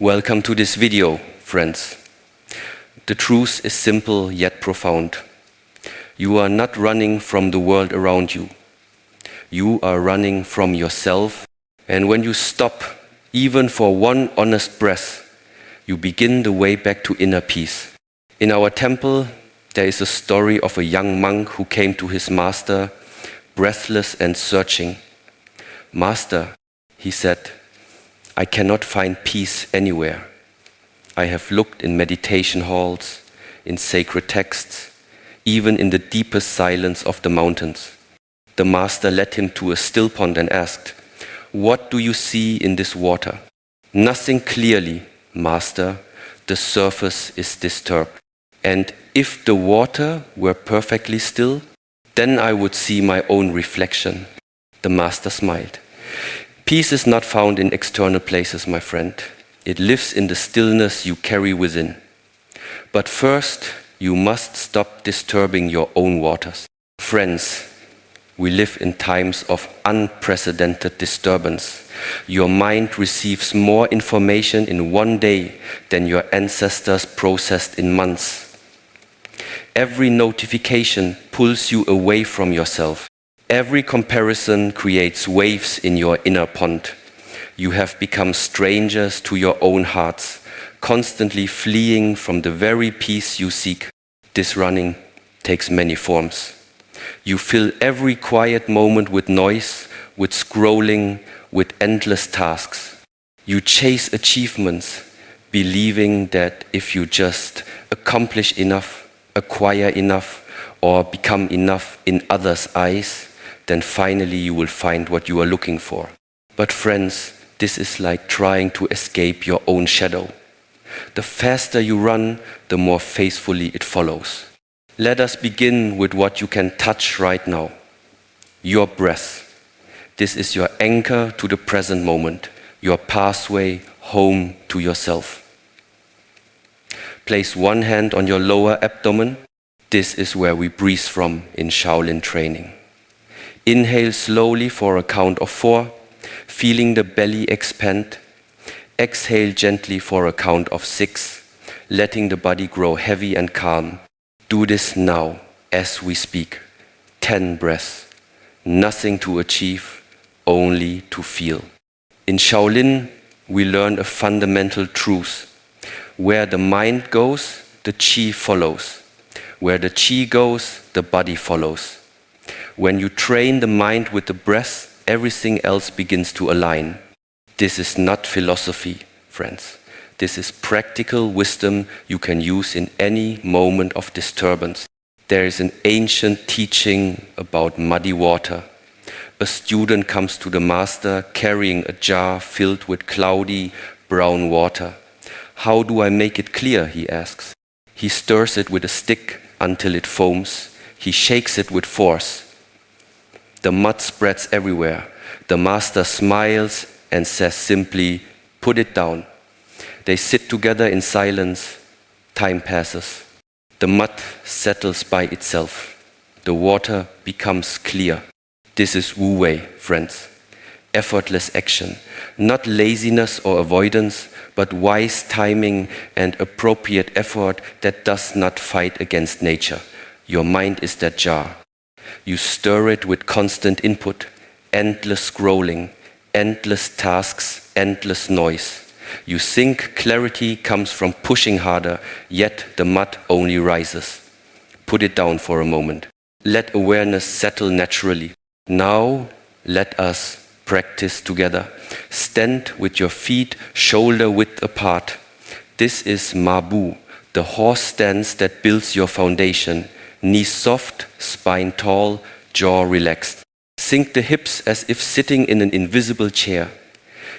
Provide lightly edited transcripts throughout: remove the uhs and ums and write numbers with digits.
Welcome to this video, friends. The truth is simple yet profound. You are not running from the world around you. You are running from yourself, and when you stop, even for one honest breath, you begin the way back to inner peace. In our temple, there is a story of a young monk who came to his master, breathless and searching. "Master," he said, "I cannot find peace anywhere. I have looked in meditation halls, in sacred texts, even in the deepest silence of the mountains." The master led him to a still pond and asked, "What do you see in this water?" "Nothing clearly, Master. The surface is disturbed. And if the water were perfectly still, then I would see my own reflection." The master smiled. Peace is not found in external places, my friend. It lives in the stillness you carry within. But first, you must stop disturbing your own waters. Friends, we live in times of unprecedented disturbance. Your mind receives more information in one day than your ancestors processed in months. Every notification pulls you away from yourself. Every comparison creates waves in your inner pond. You have become strangers to your own hearts, constantly fleeing from the very peace you seek. This running takes many forms. You fill every quiet moment with noise, with scrolling, with endless tasks. You chase achievements, believing that if you just accomplish enough, acquire enough, or become enough in others' eyes, then finally you will find what you are looking for. But friends, this is like trying to escape your own shadow. The faster you run, the more faithfully it follows. Let us begin with what you can touch right now. Your breath. This is your anchor to the present moment, your pathway home to yourself. Place one hand on your lower abdomen. This is where we breathe from in Shaolin training. Inhale slowly for a count of 4, feeling the belly expand. Exhale gently for a count of 6, letting the body grow heavy and calm. Do this now, as we speak. 10 breaths. Nothing to achieve, only to feel. In Shaolin, we learn a fundamental truth. Where the mind goes, the qi follows. Where the qi goes, the body follows. When you train the mind with the breath, everything else begins to align. This is not philosophy, friends. This is practical wisdom you can use in any moment of disturbance. There is an ancient teaching about muddy water. A student comes to the master carrying a jar filled with cloudy brown water. "How do I make it clear?" he asks. He stirs it with a stick until it foams. He shakes it with force. The mud spreads everywhere. The master smiles and says simply, "Put it down." They sit together in silence. Time passes. The mud settles by itself. The water becomes clear. This is Wu Wei, friends. Effortless action. Not laziness or avoidance, but wise timing and appropriate effort that does not fight against nature. Your mind is that jar. You stir it with constant input, endless scrolling, endless tasks, endless noise. You think clarity comes from pushing harder, yet the mud only rises. Put it down for a moment. Let awareness settle naturally. Now, let us practice together. Stand with your feet shoulder width apart. This is Ma Bu, the horse stance that builds your foundation. Knees soft, spine tall, jaw relaxed. Sink the hips as if sitting in an invisible chair.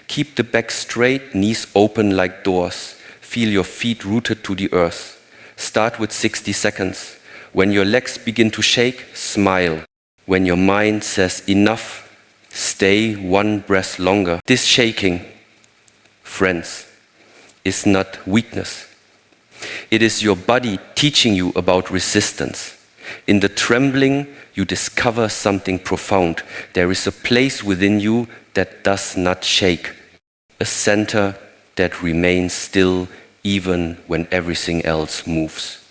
Keep the back straight, knees open like doors. Feel your feet rooted to the earth. Start with 60 seconds. When your legs begin to shake, smile. When your mind says enough, stay one breath longer. This shaking, friends, is not weakness. It is your body teaching you about resistance. In the trembling, you discover something profound. There is a place within you that does not shake, a center that remains still even when everything else moves.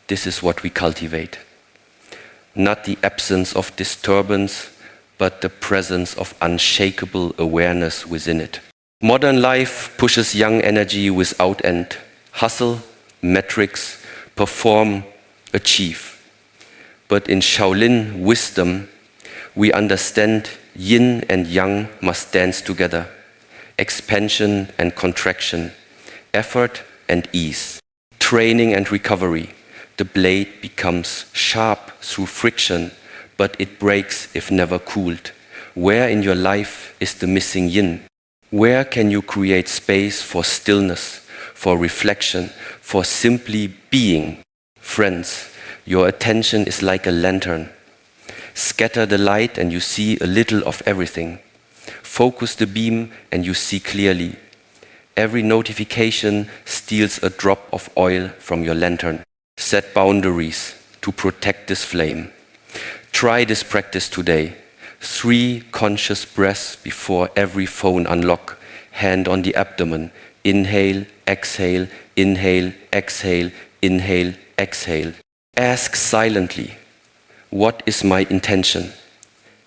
This is what we cultivate. Not the absence of disturbance, but the presence of unshakable awareness within it. Modern life pushes young energy without end. Hustle, metrics, perform, achieve. But in Shaolin wisdom, we understand yin and yang must dance together. Expansion and contraction, effort and ease, training and recovery. The blade becomes sharp through friction, but it breaks if never cooled. Where in your life is the missing yin? Where can you create space for stillness, for reflection, for simply being? Friends, your attention is like a lantern. Scatter the light and you see a little of everything. Focus the beam and you see clearly. Every notification steals a drop of oil from your lantern. Set boundaries to protect this flame. Try this practice today. 3 conscious breaths before every phone unlock. Hand on the abdomen. Inhale, exhale, inhale, exhale, inhale, exhale. Ask silently, what is my intention?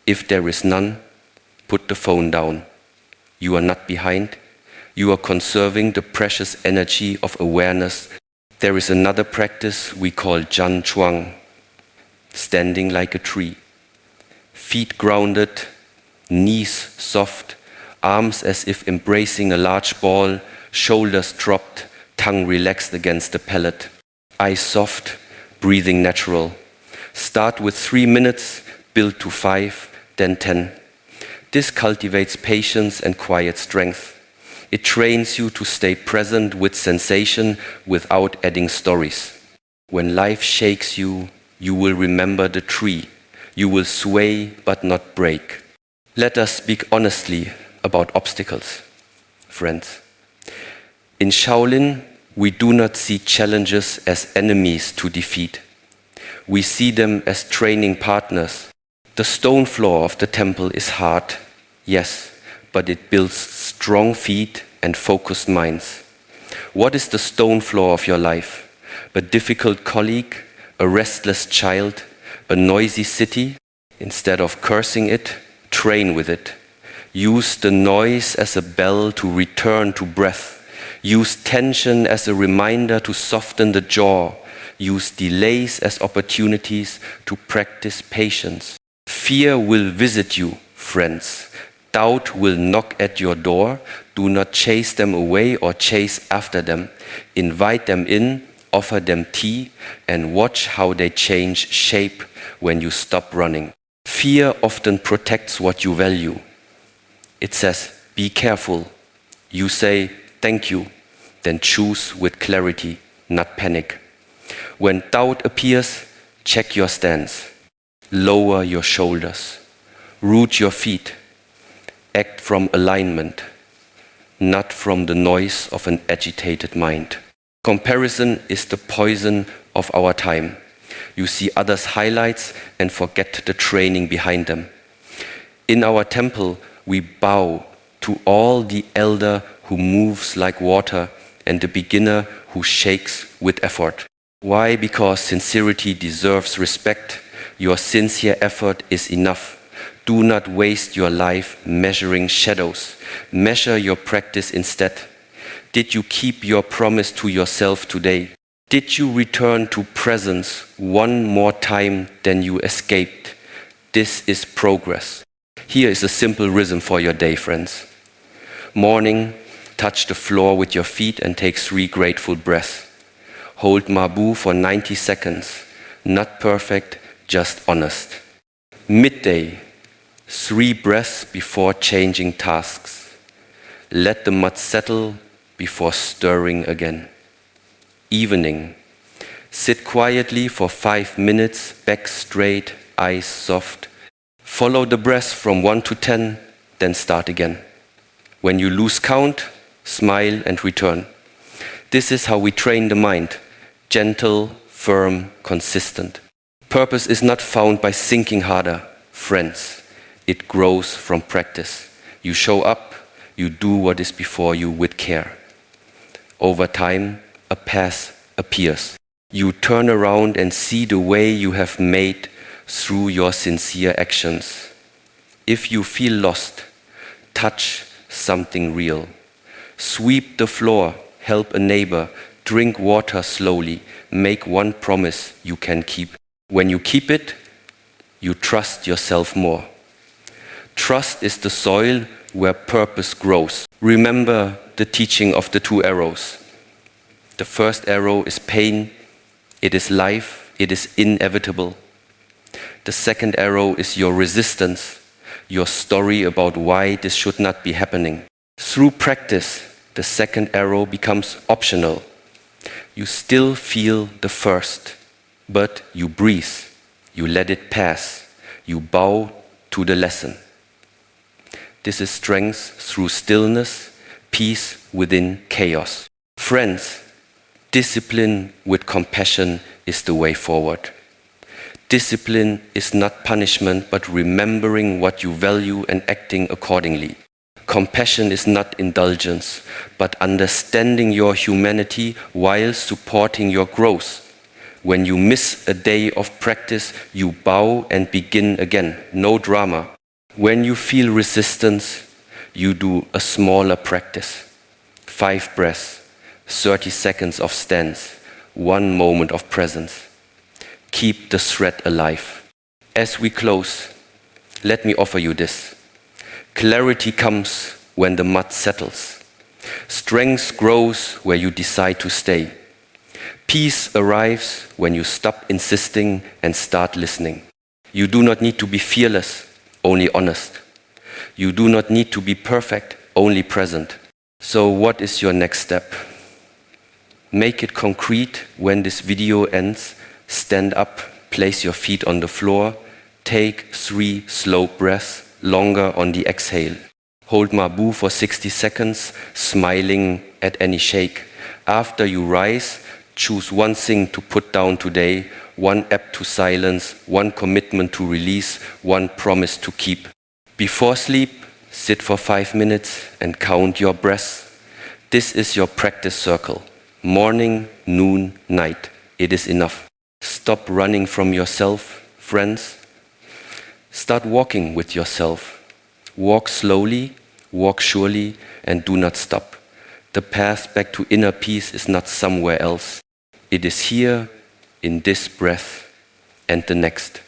If there is none, put the phone down. You are not behind. You are conserving the precious energy of awareness. There is another practice we call Jan Chuang, standing like a tree. Feet grounded, knees soft, arms as if embracing a large ball, shoulders dropped, tongue relaxed against the palate. Eyes soft, breathing natural. Start with 3 minutes, build to 5, then 10. This cultivates patience and quiet strength. It trains you to stay present with sensation without adding stories. When life shakes you, you will remember the tree. You will sway but not break. Let us speak honestly about obstacles, friends. In Shaolin, we do not see challenges as enemies to defeat. We see them as training partners. The stone floor of the temple is hard, yes, but it builds strong feet and focused minds. What is the stone floor of your life? A difficult colleague, a restless child, a noisy city? Instead of cursing it, train with it. Use the noise as a bell to return to breath. Use tension as a reminder to soften the jaw. Use delays as opportunities to practice patience. Fear will visit you, friends. Doubt will knock at your door. Do not chase them away or chase after them. Invite them in, offer them tea, and watch how they change shape when you stop running. Fear often protects what you value. It says, be careful. You say, thank you. Then choose with clarity, not panic. When doubt appears, check your stance. Lower your shoulders. Root your feet. Act from alignment, not from the noise of an agitated mind. Comparison is the poison of our time. You see others' highlights and forget the training behind them. In our temple, we bow to all the elder who moves like water and the beginner who shakes with effort. Why? Because sincerity deserves respect. Your sincere effort is enough. Do not waste your life measuring shadows. Measure your practice instead. Did you keep your promise to yourself today? Did you return to presence one more time than you escaped? This is progress. Here is a simple rhythm for your day, friends. Morning, touch the floor with your feet and take 3 grateful breaths. Hold Mabu for 90 seconds. Not perfect, just honest. Midday, 3 breaths before changing tasks. Let the mud settle before stirring again. Evening, sit quietly for 5 minutes, back straight, eyes soft. Follow the breath from 1 to 10, then start again. When you lose count, smile and return. This is how we train the mind. Gentle, firm, consistent. Purpose is not found by thinking harder, friends. It grows from practice. You show up, You do what is before you with care. Over time, a path appears. You turn around and see the way you have made through your sincere actions. If you feel lost, touch something real. Sweep the floor, help a neighbor, drink water slowly, make one promise you can keep. When you keep it, you trust yourself more. Trust is the soil where purpose grows. Remember the teaching of the 2 arrows. The first arrow is pain, it is life, it is inevitable. The second arrow is your resistance, your story about why this should not be happening. Through practice, the second arrow becomes optional. You still feel the first, but you breathe, you let it pass, you bow to the lesson. This is strength through stillness, peace within chaos. Friends, discipline with compassion is the way forward. Discipline is not punishment, but remembering what you value and acting accordingly. Compassion is not indulgence, but understanding your humanity while supporting your growth. When you miss a day of practice, you bow and begin again. No drama. When you feel resistance, you do a smaller practice. 5 breaths, 30 seconds of stance, 1 moment of presence. Keep the thread alive. As we close, let me offer you this. Clarity comes when the mud settles. Strength grows where you decide to stay. Peace arrives when you stop insisting and start listening. You do not need to be fearless, only honest. You do not need to be perfect, only present. So what is your next step? Make it concrete when this video ends. Stand up, place your feet on the floor, take 3 slow breaths, longer on the exhale. Hold Mabu for 60 seconds, smiling at any shake. After you rise, choose 1 thing to put down today, 1 app to silence, 1 commitment to release, 1 promise to keep. Before sleep, sit for 5 minutes and count your breaths. This is your practice circle. Morning, noon, night. It is enough. Stop running from yourself, friends. Start walking with yourself. Walk slowly, walk surely, and do not stop. The path back to inner peace is not somewhere else. It is here, in this breath, and the next.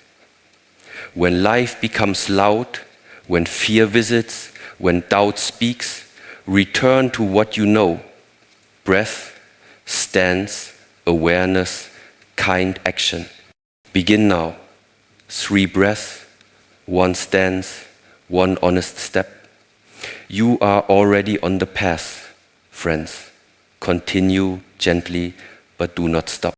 When life becomes loud, when fear visits, when doubt speaks, return to what you know. Breath, stance, awareness, kind action. Begin now. 3 breaths, 1 stance, 1 honest step. You are already on the path, friends. Continue gently, but do not stop.